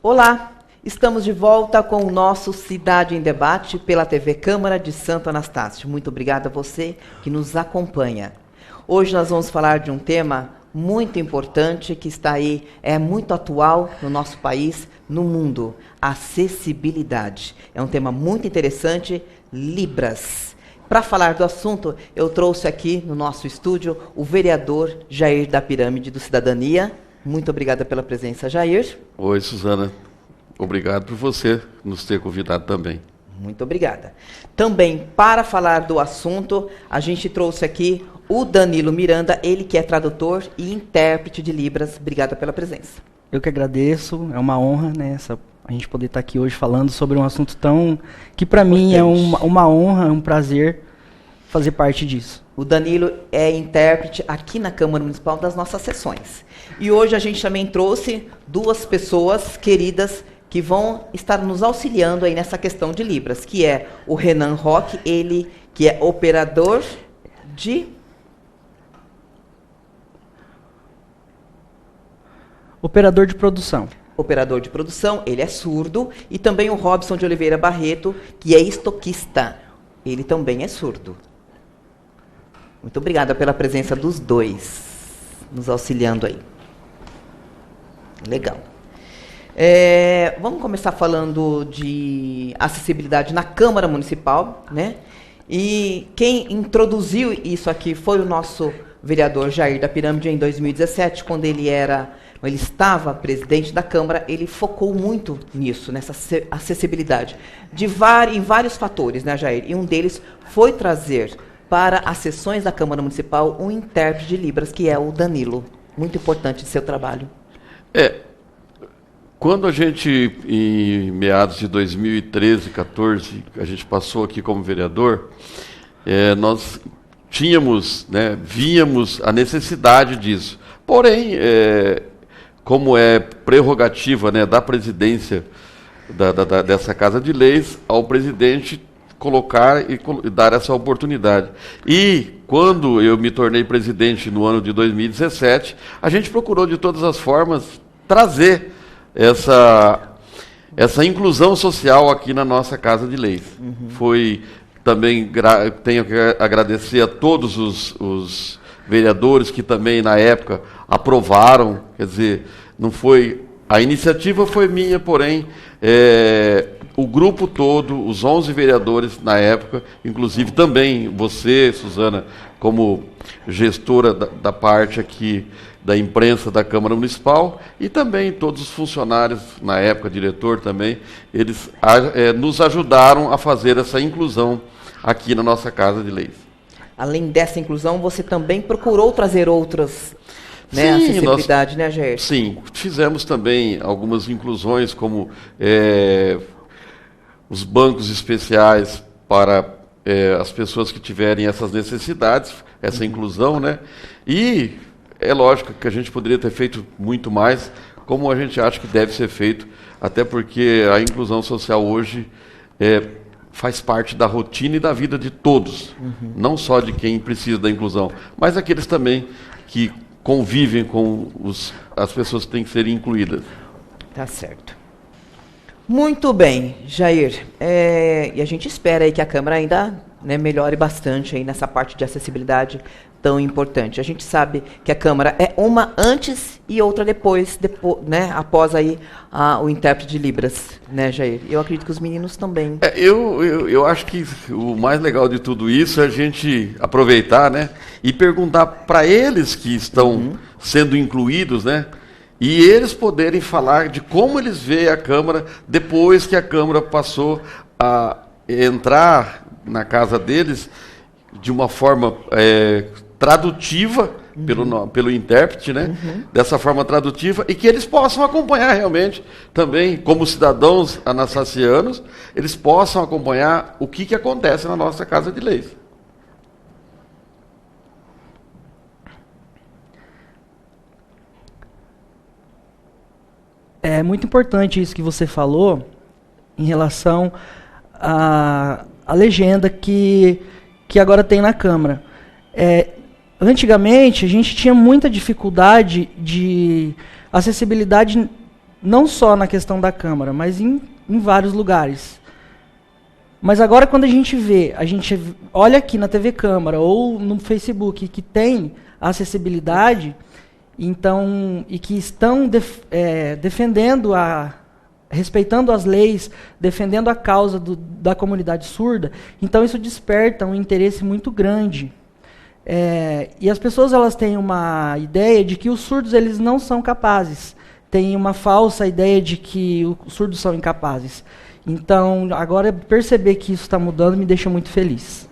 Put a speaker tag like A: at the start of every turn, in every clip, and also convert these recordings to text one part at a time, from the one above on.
A: Olá, estamos de volta com o nosso Cidade em Debate pela TV Câmara de Santo Anastácio. Muito obrigada a você que nos acompanha. Hoje nós vamos falar de um tema muito importante que está aí, é muito atual no nosso país, no mundo, acessibilidade. É um tema muito interessante, Libras. Para falar do assunto, eu trouxe aqui no nosso estúdio o vereador Jair da Pirâmide do Cidadania. Muito obrigada pela presença, Jair.
B: Oi, Suzana. Obrigado por você nos ter convidado também.
A: Muito obrigada. Também, para falar do assunto, a gente trouxe aqui o Danilo Miranda, ele que é tradutor e intérprete de Libras. Obrigada pela presença.
C: Eu que agradeço, é uma honra, né, a gente poder estar aqui hoje falando sobre um assunto tão... que para mim é uma honra, é um prazer fazer parte disso.
A: O Danilo é intérprete aqui na Câmara Municipal das nossas sessões. E hoje a gente também trouxe duas pessoas queridas que vão estar nos auxiliando aí nessa questão de Libras, que é o Renan Roque, ele que é operador de...
C: Operador de produção.
A: Operador de produção, ele é surdo, e também o Robson de Oliveira Barreto, que é estoquista, ele também é surdo. Muito obrigada pela presença dos dois, nos auxiliando aí. Legal. Vamos começar falando de acessibilidade na Câmara Municipal, né? E quem introduziu isso aqui foi o nosso vereador Jair da Pirâmide em 2017, quando ele estava presidente da Câmara, ele focou muito nisso, nessa acessibilidade, em vários fatores, né, Jair? E um deles foi trazer para as sessões da Câmara Municipal um intérprete de Libras, que é o Danilo. Muito importante de seu trabalho.
B: Quando a gente, em meados de 2013, 14, a gente passou aqui como vereador, nós tínhamos, né, víamos a necessidade disso. Porém, como é prerrogativa, né, da presidência dessa Casa de Leis, ao presidente colocar e dar essa oportunidade. E quando eu me tornei presidente no ano de 2017, a gente procurou de todas as formas trazer essa inclusão social aqui na nossa Casa de Leis. Foi também, tenho que agradecer a todos os vereadores que também na época aprovaram, quer dizer, não foi, a iniciativa foi minha, porém, o grupo todo, os 11 vereadores na época, inclusive também você, Suzana, como gestora da parte aqui da imprensa da Câmara Municipal, e também todos os funcionários, na época, diretor também, eles nos ajudaram a fazer essa inclusão aqui na nossa Casa de Leis.
A: Além dessa inclusão, você também procurou trazer outras, né, acessibilidade, né, Jair?
B: Sim, fizemos também algumas inclusões, como os bancos especiais para as pessoas que tiverem essas necessidades, essa inclusão, né? E é lógico que a gente poderia ter feito muito mais, como a gente acha que deve ser feito, até porque a inclusão social hoje faz parte da rotina e da vida de todos, não só de quem precisa da inclusão, mas aqueles também que convivem com as pessoas que têm que ser incluídas.
A: Tá certo. Muito bem, Jair. E a gente espera aí que a Câmara ainda, né, melhore bastante aí nessa parte de acessibilidade tão importante. A gente sabe que a Câmara é uma antes e outra depois, né, após aí o intérprete de Libras, né, Jair? Eu acredito que os meninos também.
B: Eu acho que o mais legal de tudo isso é a gente aproveitar, né, e perguntar para eles que estão sendo incluídos, né, e eles poderem falar de como eles veem a Câmara depois que a Câmara passou a entrar na casa deles de uma forma tradutiva, pelo intérprete, né? Dessa forma tradutiva, e que eles possam acompanhar realmente também, como cidadãos anastacianos, eles possam acompanhar o que acontece na nossa Casa de Leis.
C: É muito importante isso que você falou em relação à legenda que agora tem na Câmara. Antigamente, a gente tinha muita dificuldade de acessibilidade não só na questão da Câmara, mas em vários lugares. Mas agora quando a gente olha aqui na TV Câmara ou no Facebook que tem acessibilidade, então, e que estão defendendo respeitando as leis, defendendo a causa da comunidade surda, então isso desperta um interesse muito grande. E as pessoas elas têm uma ideia de que os surdos eles não são capazes. Tem uma falsa ideia de que os surdos são incapazes. Então, agora perceber que isso está mudando me deixa muito feliz.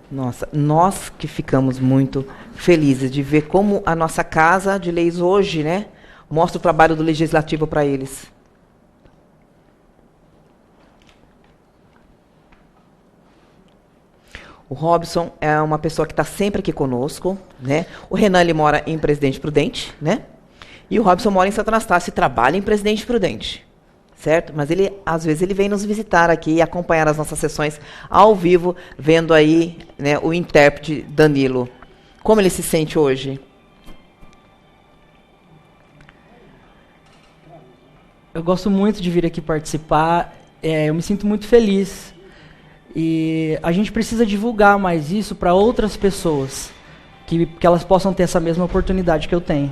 A: Nossa, nós que ficamos muito felizes de ver como a nossa Casa de Leis hoje, né, mostra o trabalho do Legislativo para eles. O Robson é uma pessoa que está sempre aqui conosco, né? O Renan ele mora em Presidente Prudente, né? E o Robson mora em Santo Anastácio e trabalha em Presidente Prudente, certo? Mas ele, às vezes, ele vem nos visitar aqui e acompanhar as nossas sessões ao vivo, vendo aí, né, o intérprete Danilo. Como ele se sente hoje?
C: Eu gosto muito de vir aqui participar. Eu me sinto muito feliz. E a gente precisa divulgar mais isso para outras pessoas, que elas possam ter essa mesma oportunidade que eu tenho.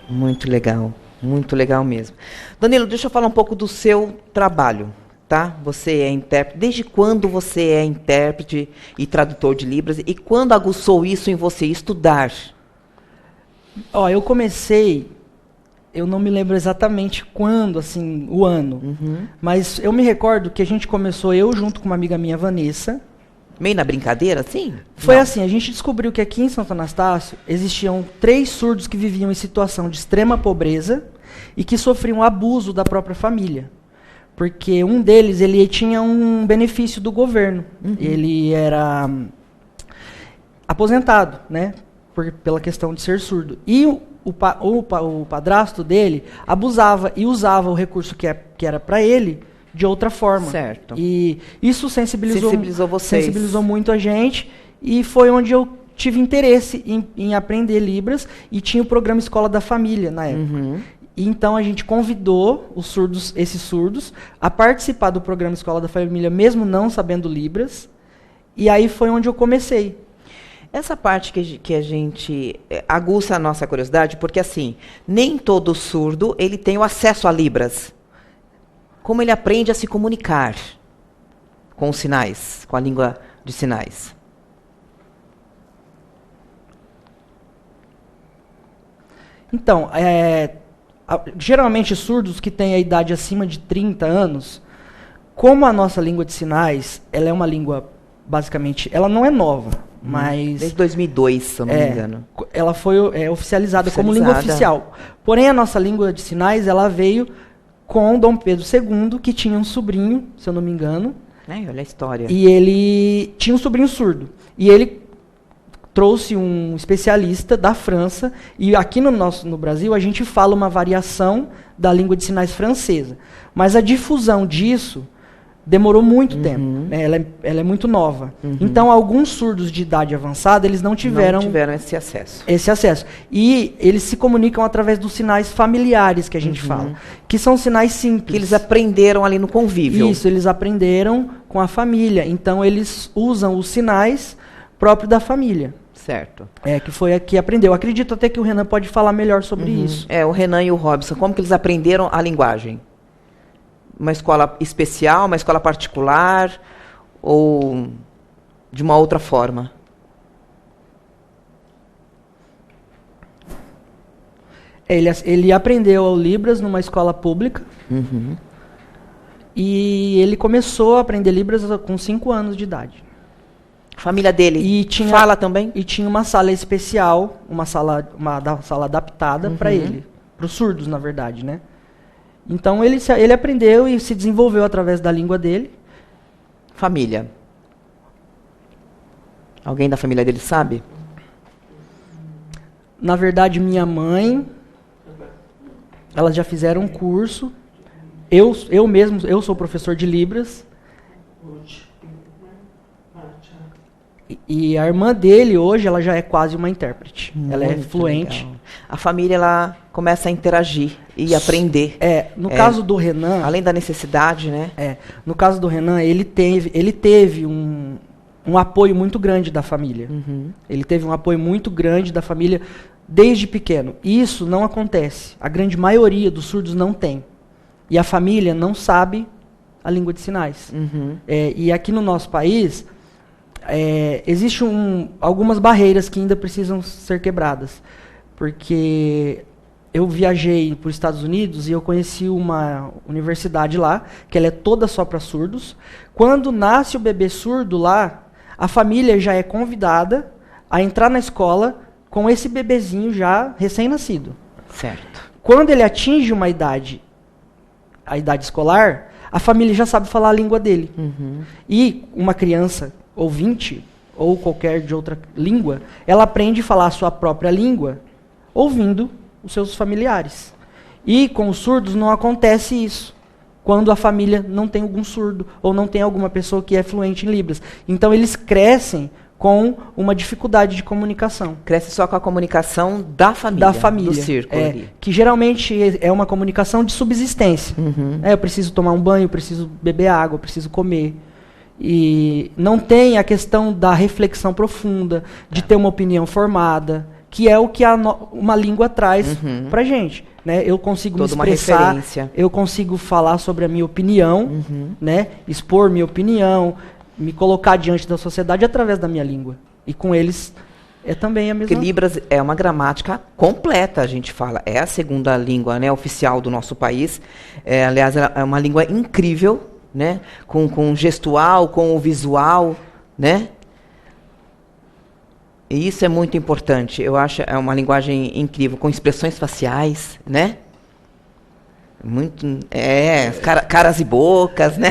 A: Muito legal mesmo. Danilo, deixa eu falar um pouco do seu trabalho, tá? Você é intérprete. Desde quando você é intérprete e tradutor de Libras? E quando aguçou isso em você, estudar?
C: Eu comecei, eu não me lembro exatamente quando, assim, o ano, mas eu me recordo que a gente começou, eu junto com uma amiga minha, Vanessa.
A: Meio na brincadeira, sim?
C: Foi assim, a gente descobriu que aqui em Santo Anastácio existiam 3 surdos que viviam em situação de extrema pobreza e que sofriam abuso da própria família. Porque um deles, ele tinha um benefício do governo. Ele era aposentado, né, pela questão de ser surdo. E o padrasto dele abusava e usava o recurso que era para ele de outra forma.
A: Certo.
C: E isso sensibilizou
A: vocês.
C: Sensibilizou muito a gente e foi onde eu tive interesse em aprender Libras e tinha o programa Escola da Família na época. E então a gente convidou esses surdos a participar do programa Escola da Família, mesmo não sabendo Libras. E aí foi onde eu comecei.
A: Essa parte que a gente aguça a nossa curiosidade, porque assim, nem todo surdo ele tem o acesso a Libras. Como ele aprende a se comunicar com os sinais, com a língua de sinais?
C: Então, geralmente surdos que têm a idade acima de 30 anos, como a nossa língua de sinais, ela é uma língua, basicamente, ela não é nova, mas...
A: Desde 2002, se eu não me engano.
C: Ela foi oficializada como língua oficial. Porém, a nossa língua de sinais, ela veio com Dom Pedro II, que tinha um sobrinho, se eu não me engano.
A: Olha a história.
C: E ele tinha um sobrinho surdo. E ele trouxe um especialista da França, e aqui no Brasil a gente fala uma variação da língua de sinais francesa. Mas a difusão disso demorou muito tempo, né? Ela é muito nova. Então, alguns surdos de idade avançada, eles não tiveram
A: esse acesso.
C: E eles se comunicam através dos sinais familiares que a gente fala, que são sinais simples.
A: Que eles aprenderam ali no convívio.
C: Isso, eles aprenderam com a família. Então, eles usam os sinais próprios da família.
A: Certo.
C: Que foi a que aprendeu. Acredito até que o Renan pode falar melhor sobre isso.
A: O Renan e o Robson, como que eles aprenderam a linguagem? Uma escola especial, uma escola particular ou de uma outra forma?
C: Ele aprendeu o Libras numa escola pública e ele começou a aprender Libras com 5 anos de idade.
A: A família dele fala também?
C: E tinha uma sala especial, uma sala adaptada para ele, para os surdos, na verdade, né? Então ele aprendeu e se desenvolveu através da língua dele.
A: Família. Alguém da família dele sabe?
C: Na verdade, minha mãe, elas já fizeram um curso. Eu sou professor de Libras. E a irmã dele hoje, ela já é quase uma intérprete. Ela é
A: Muito
C: fluente.
A: legal. A família, ela começa a interagir e aprender.
C: No caso do Renan...
A: Além da necessidade, né?
C: No caso do Renan, ele teve um apoio muito grande da família. Ele teve um apoio muito grande da família desde pequeno. Isso não acontece. A grande maioria dos surdos não tem. E a família não sabe a língua de sinais. E aqui no nosso país... existem algumas barreiras que ainda precisam ser quebradas, porque eu viajei para os Estados Unidos e eu conheci uma universidade lá, que ela é toda só para surdos. Quando nasce o bebê surdo lá, a família já é convidada a entrar na escola com esse bebezinho já recém-nascido.
A: Certo.
C: Quando ele atinge a idade escolar, a família já sabe falar a língua dele. E uma criança ouvinte, ou qualquer de outra língua, ela aprende a falar a sua própria língua ouvindo os seus familiares. E com os surdos não acontece isso, quando a família não tem algum surdo, ou não tem alguma pessoa que é fluente em Libras. Então eles crescem com uma dificuldade de comunicação.
A: Cresce só com a comunicação da família. Do círculo ali.
C: Que geralmente é uma comunicação de subsistência. Eu preciso tomar um banho, eu preciso beber água, eu preciso comer. E não tem a questão da reflexão profunda, de ter uma opinião formada, que é o que uma língua traz pra gente. Né? Eu consigo me expressar, eu consigo falar sobre a minha opinião, né? Expor minha opinião, me colocar diante da sociedade através da minha língua. E com eles é também a mesma coisa.
A: Porque Libras é uma gramática completa, a gente fala. É a segunda língua, né, oficial do nosso país. Aliás, é uma língua incrível, né? Com o gestual, com o visual, né? E isso é muito importante. Eu acho é uma linguagem incrível, com expressões faciais, né? Muito, caras e bocas, né?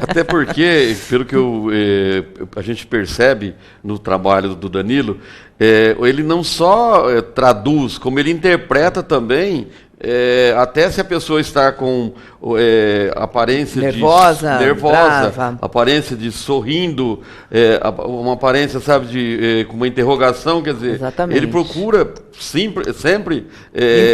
B: Até porque, pelo que a gente percebe no trabalho do Danilo, ele não só traduz, como ele interpreta também. Até se a pessoa está com aparência
A: nervosa, brava,
B: aparência de sorrindo, uma aparência, sabe, com uma interrogação, quer dizer,
A: exatamente.
B: Ele procura sempre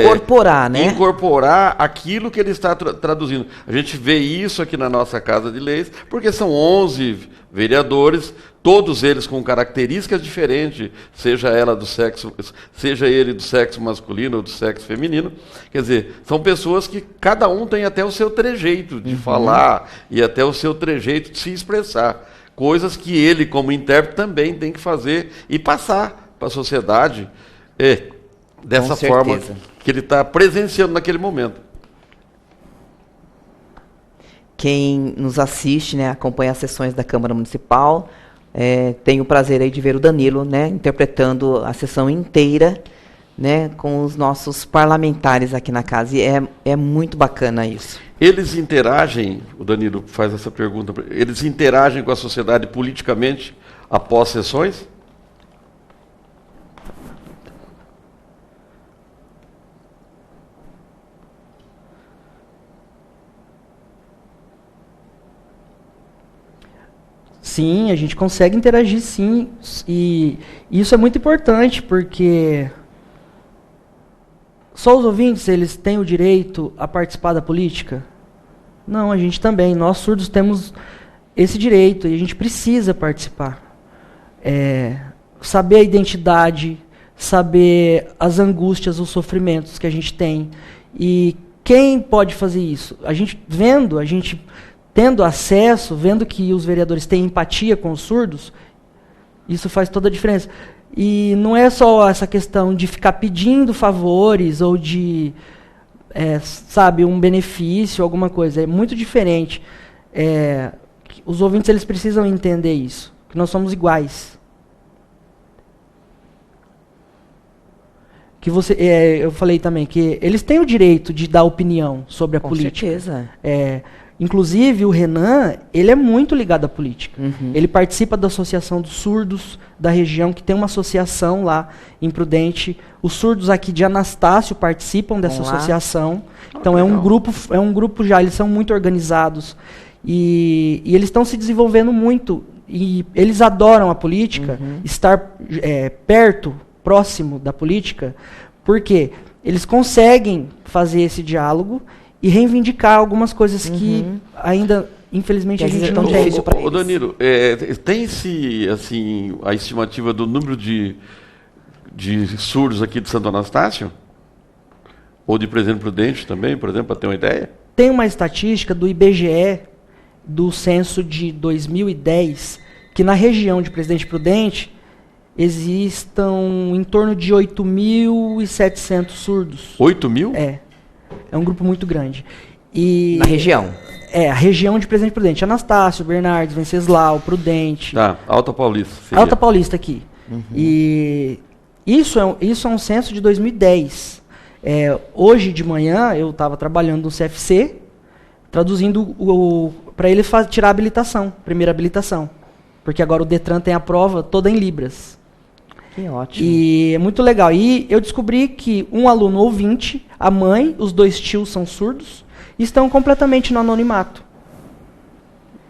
A: incorporar, né?
B: Incorporar aquilo que ele está traduzindo. A gente vê isso aqui na nossa Casa de Leis, porque são 11 vereadores, todos eles com características diferentes, seja ele do sexo masculino ou do sexo feminino. Quer dizer, são pessoas que cada um tem até o seu trejeito de falar e até o seu trejeito de se expressar. Coisas que ele, como intérprete, também tem que fazer e passar para a sociedade dessa forma que ele está presenciando naquele momento.
A: Quem nos assiste, né, acompanha as sessões da Câmara Municipal, tem o prazer aí de ver o Danilo, né, interpretando a sessão inteira, né, com os nossos parlamentares aqui na casa. E é muito bacana isso.
B: Eles interagem, o Danilo faz essa pergunta, eles interagem com a sociedade politicamente após sessões?
C: Sim, a gente consegue interagir, sim, e isso é muito importante, porque só os ouvintes, eles têm o direito a participar da política? Não, a gente também, nós surdos temos esse direito, e a gente precisa participar. Saber a identidade, saber as angústias, os sofrimentos que a gente tem, e quem pode fazer isso? A gente tendo acesso, vendo que os vereadores têm empatia com os surdos, isso faz toda a diferença. E não é só essa questão de ficar pedindo favores ou de, um benefício, alguma coisa. É muito diferente. Os ouvintes, eles precisam entender isso, que nós somos iguais. Eu falei também que eles têm o direito de dar opinião sobre a política.
A: Com certeza.
C: Inclusive, o Renan, ele é muito ligado à política. Ele participa da Associação dos Surdos da região, que tem uma associação lá em Prudente. Os surdos aqui de Anastácio participam dessa associação. Então, é um grupo já, eles são muito organizados. E eles estão se desenvolvendo muito e eles adoram a política, estar perto, próximo da política, porque eles conseguem fazer esse diálogo e reivindicar algumas coisas que ainda, infelizmente, a gente não tem.
B: Ô Danilo, tem-se assim, a estimativa do número de surdos aqui de Santo Anastácio? Ou de Presidente Prudente também, por exemplo, para ter uma ideia?
C: Tem uma estatística do IBGE, do censo de 2010, que na região de Presidente Prudente existam em torno de 8.700 surdos.
B: 8 mil?
C: É um grupo muito grande. E
A: Na região?
C: a região de Presidente Prudente. Anastácio, Bernardes, Venceslau, Prudente.
B: Tá, Alta Paulista. Seria.
C: Alta Paulista aqui. E isso é um censo de 2010. Hoje de manhã eu estava trabalhando no CFC, traduzindo para ele tirar a habilitação, primeira habilitação. Porque agora o Detran tem a prova toda em Libras.
A: Que ótimo.
C: E é muito legal. E eu descobri que um aluno ouvinte, a mãe, os 2 tios são surdos, e estão completamente no anonimato.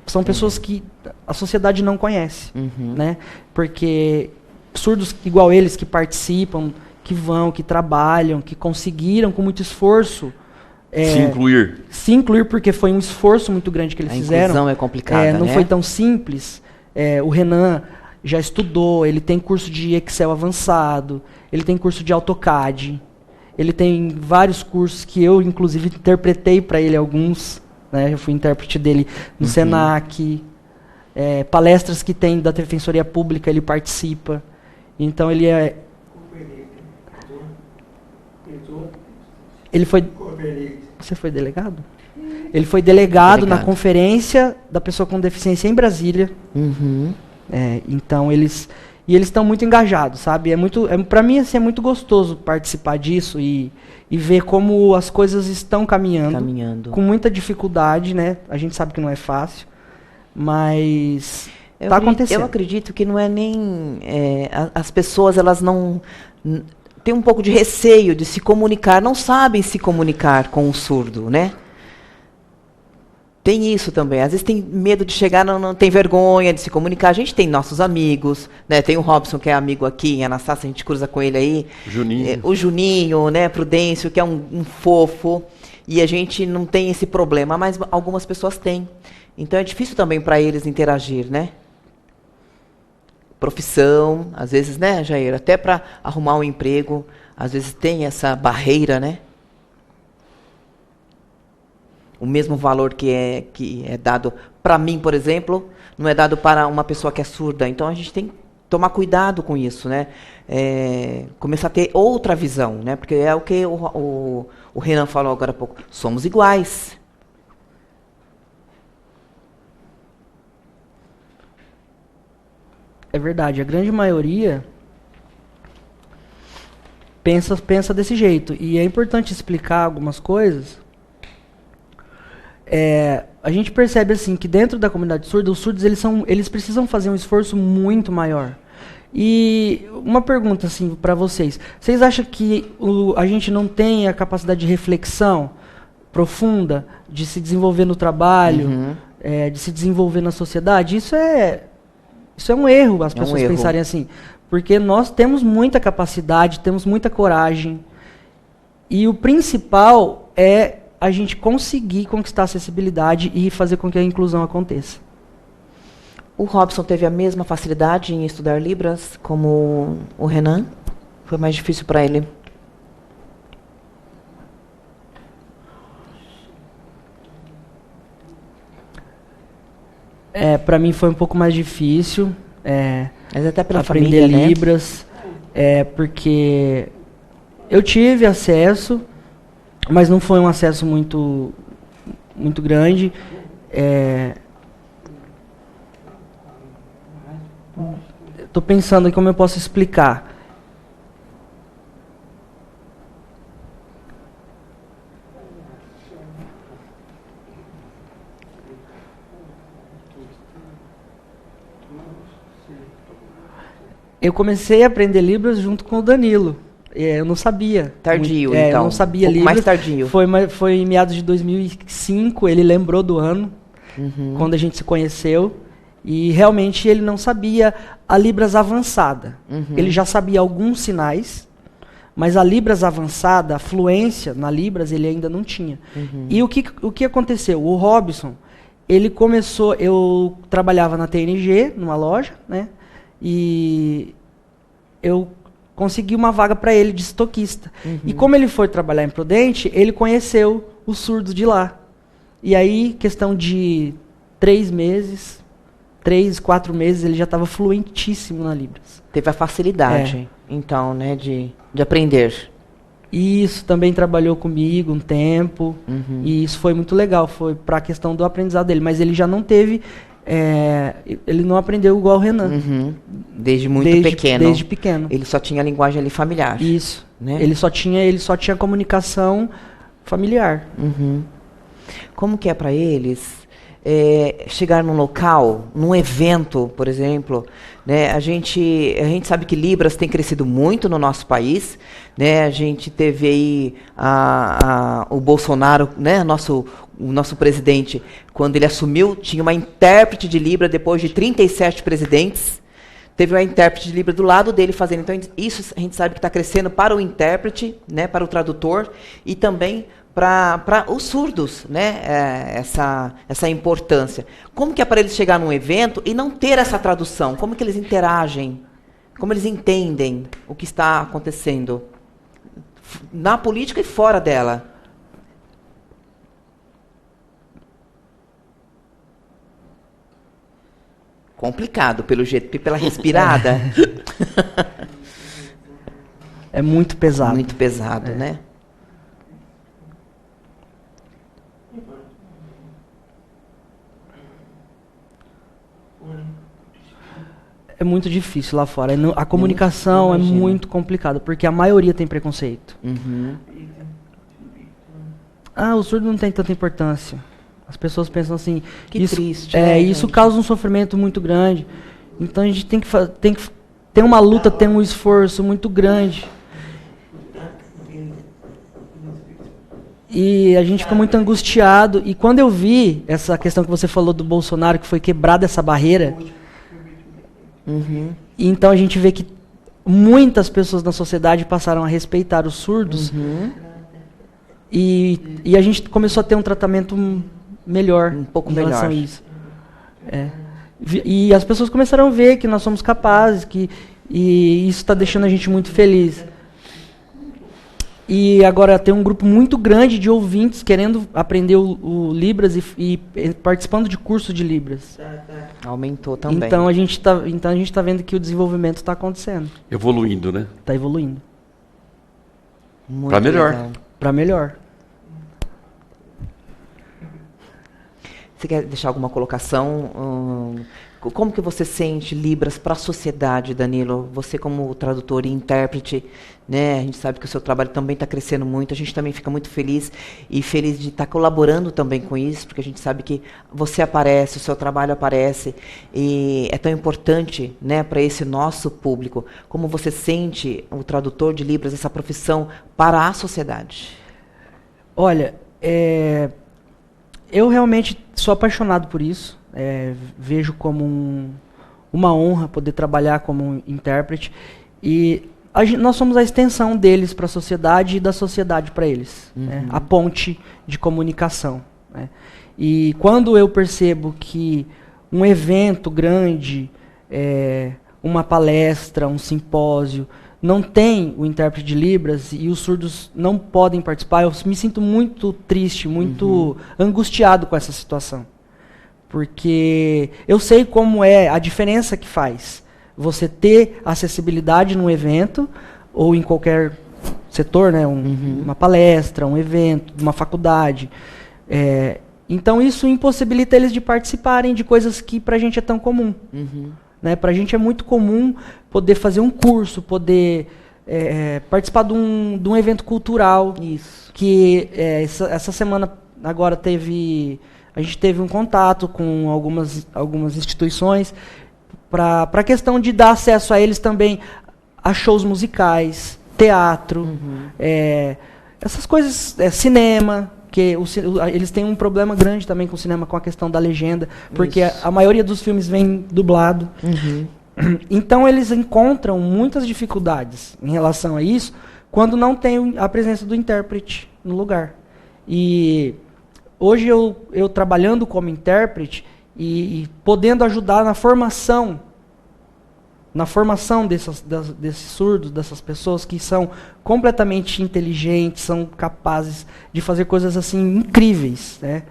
C: São pessoas que a sociedade não conhece, né? Porque surdos igual eles que participam, que vão, que trabalham, que conseguiram com muito esforço se incluir, porque foi um esforço muito grande que eles fizeram. A
A: inclusão é complicada,
C: não
A: né?
C: foi tão simples. O Renan já estudou, ele tem curso de Excel avançado, ele tem curso de AutoCAD, ele tem vários cursos que eu, inclusive, interpretei para ele alguns, né? Eu fui intérprete dele no Senac, palestras que tem da Defensoria Pública, ele participa. Então ele foi... Você foi delegado? Ele foi delegado na conferência da pessoa com deficiência em Brasília. Então eles estão muito engajados, sabe? Para mim assim, é muito gostoso participar disso e ver como as coisas estão caminhando. Com muita dificuldade, né? A gente sabe que não é fácil, mas está acontecendo.
A: Eu acredito que não é nem as pessoas, elas não têm um pouco de receio de se comunicar, não sabem se comunicar com o surdo, né? Tem isso também. Às vezes tem medo de chegar, não tem vergonha de se comunicar. A gente tem nossos amigos, né? Tem o Robson, que é amigo aqui em Anastácia, a gente cruza com ele aí.
B: Juninho.
A: O Juninho, né? Prudêncio, que é um fofo. E a gente não tem esse problema, mas algumas pessoas têm. Então é difícil também para eles interagir, né? Profissão, às vezes, né, Jair? Até para arrumar um emprego, às vezes tem essa barreira, né? O mesmo valor que é dado para mim, por exemplo, não é dado para uma pessoa que é surda. Então, a gente tem que tomar cuidado com isso, né? Começar a ter outra visão, né? Porque é o que o Renan falou agora há pouco. Somos iguais.
C: É verdade. A grande maioria pensa desse jeito. E é importante explicar algumas coisas. A gente percebe assim que dentro da comunidade surda, os surdos eles precisam fazer um esforço muito maior. E uma pergunta assim para vocês: vocês acham que a gente não tem a capacidade de reflexão profunda, de se desenvolver no trabalho, de se desenvolver na sociedade? Isso é um erro, as pessoas pensarem assim, porque nós temos muita capacidade, temos muita coragem, e o principal é a gente conseguir conquistar a acessibilidade e fazer com que a inclusão aconteça.
A: O Robson teve a mesma facilidade em estudar Libras como o Renan? Foi mais difícil para ele?
C: Para mim foi um pouco mais difícil.
A: Mas até pela
C: aprender
A: família,
C: Libras, porque eu tive acesso, mas não foi um acesso muito grande. Estou pensando em como eu posso explicar. Eu comecei a aprender Libras junto com o Danilo. Eu não sabia.
A: Tardio, então.
C: Eu não sabia
A: pouco
C: Libras.
A: Mais tardio.
C: Foi em meados de 2005, ele lembrou do ano, quando a gente se conheceu. E realmente ele não sabia a Libras avançada. Ele já sabia alguns sinais, mas a Libras avançada, a fluência na Libras, ele ainda não tinha. E o que aconteceu? O Robson, ele começou... Eu trabalhava na TNG, numa loja, né? E eu consegui uma vaga para ele de estoquista. E como ele foi trabalhar em Prudente, ele conheceu os surdos de lá. E aí, questão de 3 meses, 3, 4 meses, ele já estava fluentíssimo na Libras.
A: Teve a facilidade, então, né, de aprender.
C: Isso, também trabalhou comigo um tempo, e isso foi muito legal, foi para a questão do aprendizado dele, mas ele já não teve, ele não aprendeu igual o Renan.
A: Desde pequeno.
C: Desde pequeno.
A: Ele só tinha a linguagem ali familiar.
C: Isso,
A: né?
C: Ele só tinha comunicação familiar.
A: Como que é para eles chegar num local, num evento, por exemplo, né? A gente sabe que Libras tem crescido muito no nosso país, né? A gente teve aí o Bolsonaro, né? O nosso presidente, quando ele assumiu, tinha uma intérprete de Libra depois de 37 presidentes. Teve uma intérprete de Libra do lado dele fazendo. Então, isso a gente sabe que está crescendo para o intérprete, né? Para o tradutor e também para os surdos, né? Essa importância. Como que é para eles chegar num evento e não ter essa tradução? Como que eles interagem? Como eles entendem o que está acontecendo na política e fora dela? Complicado, pelo jeito, pela respirada.
C: É muito pesado.
A: Muito pesado, né?
C: É muito difícil lá fora. A comunicação é muito complicada, porque a maioria tem preconceito. O surdo não tem tanta importância. As pessoas pensam assim...
A: Que triste,
C: isso causa um sofrimento muito grande. Então a gente tem que ter uma luta, ter um esforço muito grande. E a gente fica muito angustiado. E quando eu vi essa questão que você falou do Bolsonaro, que foi quebrada essa barreira... Então a gente vê que muitas pessoas na sociedade passaram a respeitar os surdos. E a gente começou a ter um tratamento melhor.
A: Um pouco
C: em relação
A: melhor.
C: a isso. E as pessoas começaram a ver que nós somos capazes, e isso está deixando a gente muito feliz. E agora tem um grupo muito grande de ouvintes querendo aprender o Libras e participando de cursos de Libras.
A: Aumentou também.
C: Então a gente tá vendo que o desenvolvimento está acontecendo.
B: Evoluindo, né?
C: Está evoluindo.
B: Para melhor.
A: Legal.
C: Para melhor.
A: Você quer deixar alguma colocação? Como que você sente Libras para a sociedade, Danilo? Você como tradutor e intérprete, né? A gente sabe que o seu trabalho também está crescendo muito. A gente também fica muito feliz de estar colaborando também com isso, porque a gente sabe que você aparece, o seu trabalho aparece e é tão importante, né, para esse nosso público. Como você sente o tradutor de Libras, essa profissão para a sociedade?
C: Olha, eu realmente sou apaixonado por isso. Vejo como uma honra poder trabalhar como intérprete, e nós somos a extensão deles para a sociedade e da sociedade para eles, né? A ponte de comunicação, né? E quando eu percebo que um evento grande, uma palestra, um simpósio, não tem o intérprete de Libras e os surdos não podem participar, eu me sinto muito triste, muito angustiado com essa situação. Porque eu sei como é a diferença que faz você ter acessibilidade num evento ou em qualquer setor, né? Uma palestra, um evento, uma faculdade. Então isso impossibilita eles de participarem de coisas que pra gente é tão comum. Né? Pra gente é muito comum poder fazer um curso, poder participar de um evento cultural.
A: Isso.
C: Que essa semana agora a gente teve um contato com algumas instituições para a questão de dar acesso a eles também a shows musicais, teatro, essas coisas, cinema, Porque eles têm um problema grande também com o cinema, com a questão da legenda, porque a maioria dos filmes vem dublado. Então eles encontram muitas dificuldades em relação a isso quando não tem a presença do intérprete no lugar. E hoje eu trabalhando como intérprete e podendo ajudar na formação desses surdos, dessas pessoas que são completamente inteligentes, são capazes de fazer coisas assim incríveis, né?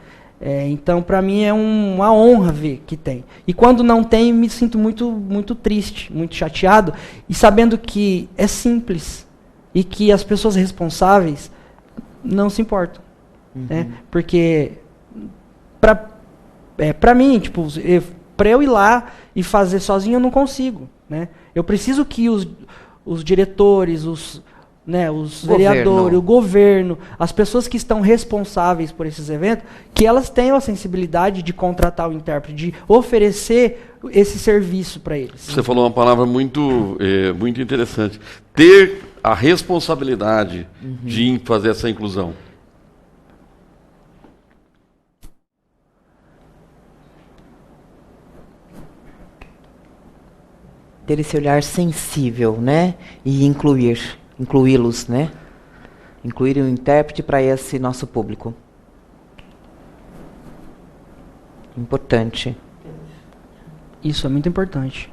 C: Então, para mim é uma honra ver que tem. E quando não tem, me sinto muito, muito triste, muito chateado, e sabendo que é simples e que as pessoas responsáveis não se importam, né? Porque para mim, tipo, para eu ir lá e fazer sozinho, eu não consigo, né? Eu preciso que os diretores, os vereadores, o governo, as pessoas que estão responsáveis por esses eventos, que elas tenham a sensibilidade de contratar o intérprete, de oferecer esse serviço para eles.
B: Você falou uma palavra muito interessante. Ter a responsabilidade de fazer essa inclusão.
A: Ter esse olhar sensível, né? E incluí-los, né? Incluir o intérprete para esse nosso público. Importante.
C: Isso é muito importante.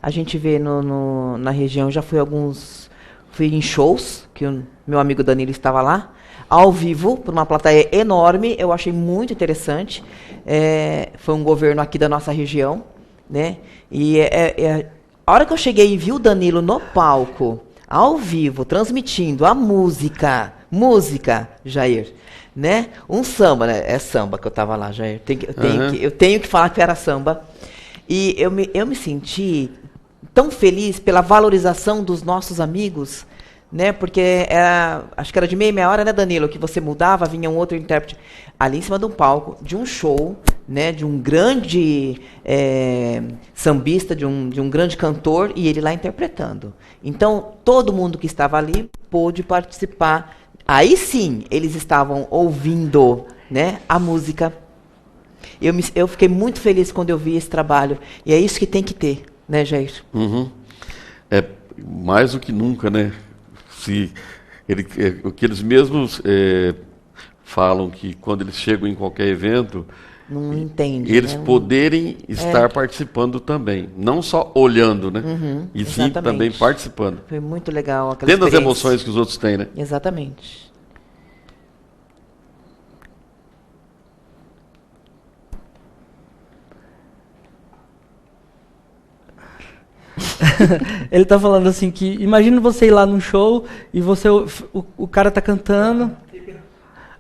A: A gente vê na região, já fui em shows, que o meu amigo Danilo estava lá, ao vivo, por uma plateia enorme, eu achei muito interessante. Foi um governo aqui da nossa região, né? E a hora que eu cheguei e vi o Danilo no palco, ao vivo, transmitindo a música, Jair, né? Um samba, né? É samba que eu estava lá, Jair. Eu tenho que falar que era samba. E eu me senti tão feliz pela valorização dos nossos amigos, né? Porque acho que era de meia hora, né, Danilo? Que você mudava, vinha um outro intérprete ali em cima de um palco, de um show, né? De um grande sambista, de um grande cantor, e ele lá interpretando. Então, todo mundo que estava ali pôde participar. Aí sim, eles estavam ouvindo, né, a música. Eu fiquei muito feliz quando eu vi esse trabalho. E é isso que tem que ter, né, Jair?
B: Mais do que nunca, né? O que eles mesmos falam, que quando eles chegam em qualquer evento,
A: não entende,
B: eles
A: né?
B: poderem estar participando também, não só olhando, né? E sim também participando.
A: Foi muito legal aquela
B: tendo
A: experiência.
B: As emoções que os outros têm, né?
A: Exatamente.
C: Ele tá falando assim que imagina você ir lá num show e o cara tá cantando,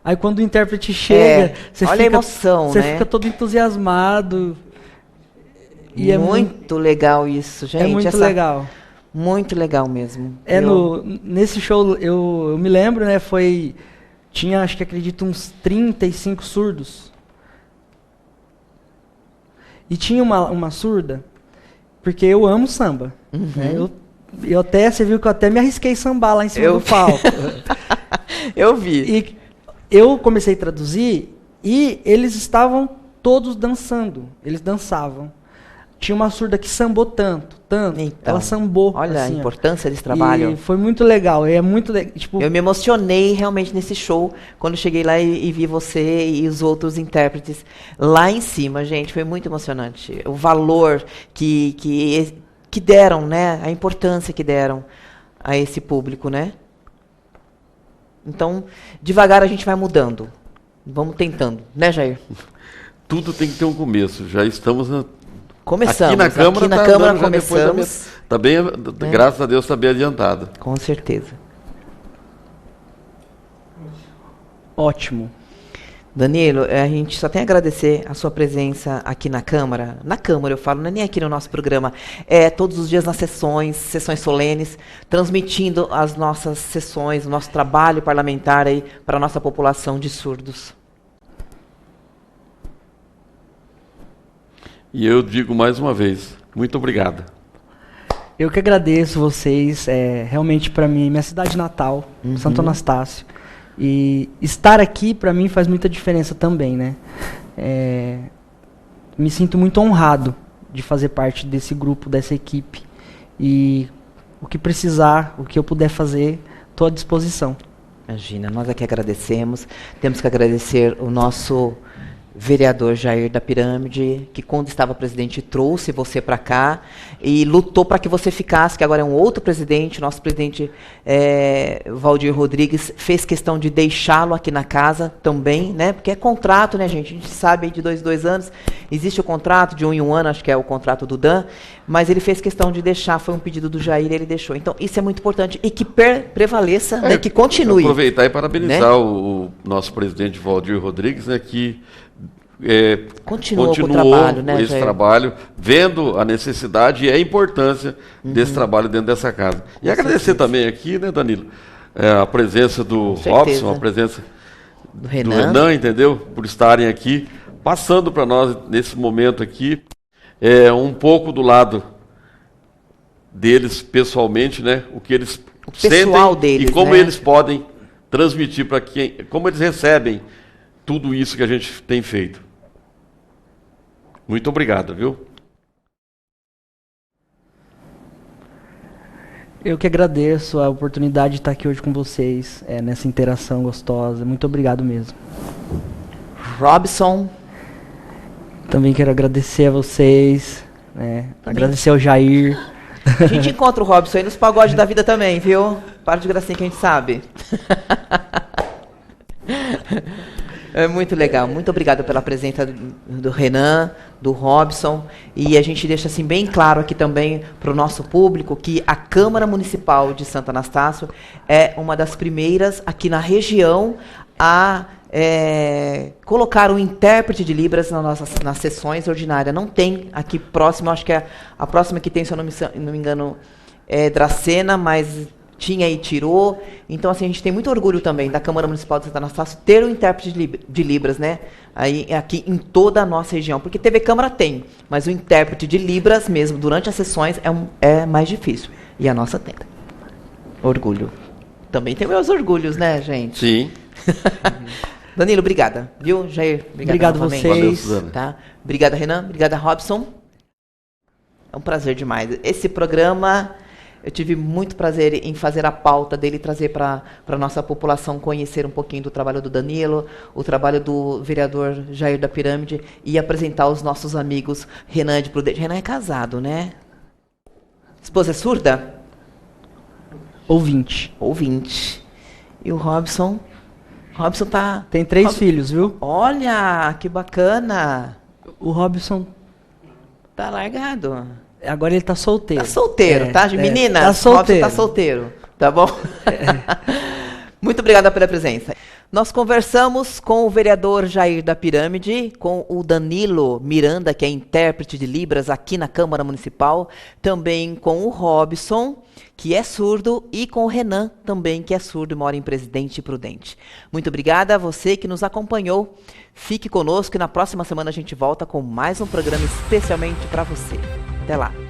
C: aí quando o intérprete chega,
A: olha a emoção,
C: você
A: né?
C: fica todo entusiasmado. E
A: muito legal isso, gente.
C: É muito legal.
A: Muito legal mesmo.
C: Nesse show, eu me lembro, né, tinha, acho que acredito, uns 35 surdos. E tinha uma surda, porque eu amo samba. Né? Você viu que eu até me arrisquei sambar lá em cima do palco.
A: Eu vi.
C: E eu comecei a traduzir e eles estavam todos dançando. Eles dançavam. Tinha uma surda que sambou tanto. Então, ela sambou.
A: Olha
C: assim,
A: a importância desse trabalho.
C: E foi muito legal.
A: Eu me emocionei realmente nesse show, quando cheguei lá e vi você e os outros intérpretes lá em cima, gente. Foi muito emocionante. O valor que deram, né? A importância que deram a esse público, né? Então, devagar a gente vai mudando. Vamos tentando, né, Jair?
B: Tudo tem que ter um começo. Já estamos
A: Começamos.
B: Aqui na Câmara
A: começamos.
B: Tá bem, graças a Deus, está bem adiantado.
A: Com certeza.
C: Ótimo.
A: Danilo, a gente só tem a agradecer a sua presença aqui na Câmara. Na Câmara, eu falo, não é nem aqui no nosso programa. Todos os dias nas sessões solenes, transmitindo as nossas sessões, o nosso trabalho parlamentar aí para a nossa população de surdos.
B: E eu digo mais uma vez, muito obrigado.
C: Eu que agradeço vocês, realmente para mim, minha cidade natal, Santo Anastácio. E estar aqui, para mim, faz muita diferença também, né? Me sinto muito honrado de fazer parte desse grupo, dessa equipe. E o que precisar, o que eu puder fazer, estou à disposição.
A: Imagina, nós aqui agradecemos. Temos que agradecer o nosso vereador Jair da Pirâmide, que quando estava presidente trouxe você para cá e lutou para que você ficasse, que agora é um outro presidente, nosso presidente Valdir Rodrigues fez questão de deixá-lo aqui na casa também, né? Porque é contrato, né, gente? A gente sabe aí de 2 anos, existe o contrato de 1 em 1 ano, acho que é o contrato do Dan, mas ele fez questão de deixar, foi um pedido do Jair, ele deixou. Então, isso é muito importante e que prevaleça, né, que continue.
B: Aproveitar e parabenizar, né, o nosso presidente Valdir Rodrigues, né, que continuou com o trabalho, né, esse trabalho, vendo a necessidade e a importância desse trabalho dentro dessa casa. E agradecer também aqui, né, Danilo, a presença do Robson, a presença do Renan, entendeu? Por estarem aqui, passando para nós nesse momento aqui, um pouco do lado deles pessoalmente, né, o que eles sentem deles, e como, né, eles podem transmitir para quem, como eles recebem tudo isso que a gente tem feito. Muito obrigado, viu?
C: Eu que agradeço a oportunidade de estar aqui hoje com vocês, nessa interação gostosa. Muito obrigado mesmo.
A: Robson.
C: Também quero agradecer a vocês, agradecer ao Jair.
A: A gente encontra o Robson aí nos pagodes da vida também, viu? Para de gracinha que a gente sabe. É muito legal. Muito obrigada pela presença do Renan, do Robson. E a gente deixa assim bem claro aqui também para o nosso público que a Câmara Municipal de Santo Anastácio é uma das primeiras aqui na região a colocar um intérprete de Libras nas sessões ordinárias. Não tem aqui próximo, acho que a próxima que tem, se eu não me engano, é Dracena, mas tinha e tirou. Então, assim, a gente tem muito orgulho também da Câmara Municipal de Santo Anastácio ter um intérprete de Libras, né? Aqui em toda a nossa região. Porque TV Câmara tem, mas o intérprete de Libras mesmo, durante as sessões, é mais difícil. E a nossa tem. Orgulho. Também tem meus orgulhos, né, gente?
B: Sim.
A: Danilo, obrigada. Viu, Jair?
C: Obrigado a vocês.
B: Valeu,
A: tá? Obrigada, Renan. Obrigada, Robson. É um prazer demais. Esse programa, eu tive muito prazer em fazer a pauta dele, trazer para a nossa população conhecer um pouquinho do trabalho do Danilo, o trabalho do vereador Jair da Pirâmide e apresentar os nossos amigos Renan de Prudente. Renan é casado, né? Esposa é surda?
C: Ouvinte.
A: E o Robson? Robson tá...
C: Tem 3 filhos, viu?
A: Olha, que bacana.
C: O Robson
A: tá largado.
C: Agora ele tá solteiro.
A: Tá solteiro, tá? De menina?
C: Tá solteiro.
A: Robson tá solteiro, tá bom? Muito obrigada pela presença. Nós conversamos com o vereador Jair da Pirâmide, com o Danilo Miranda, que é intérprete de Libras aqui na Câmara Municipal, também com o Robson, que é surdo, e com o Renan, também, que é surdo e mora em Presidente Prudente. Muito obrigada a você que nos acompanhou. Fique conosco e na próxima semana a gente volta com mais um programa especialmente para você. Até lá.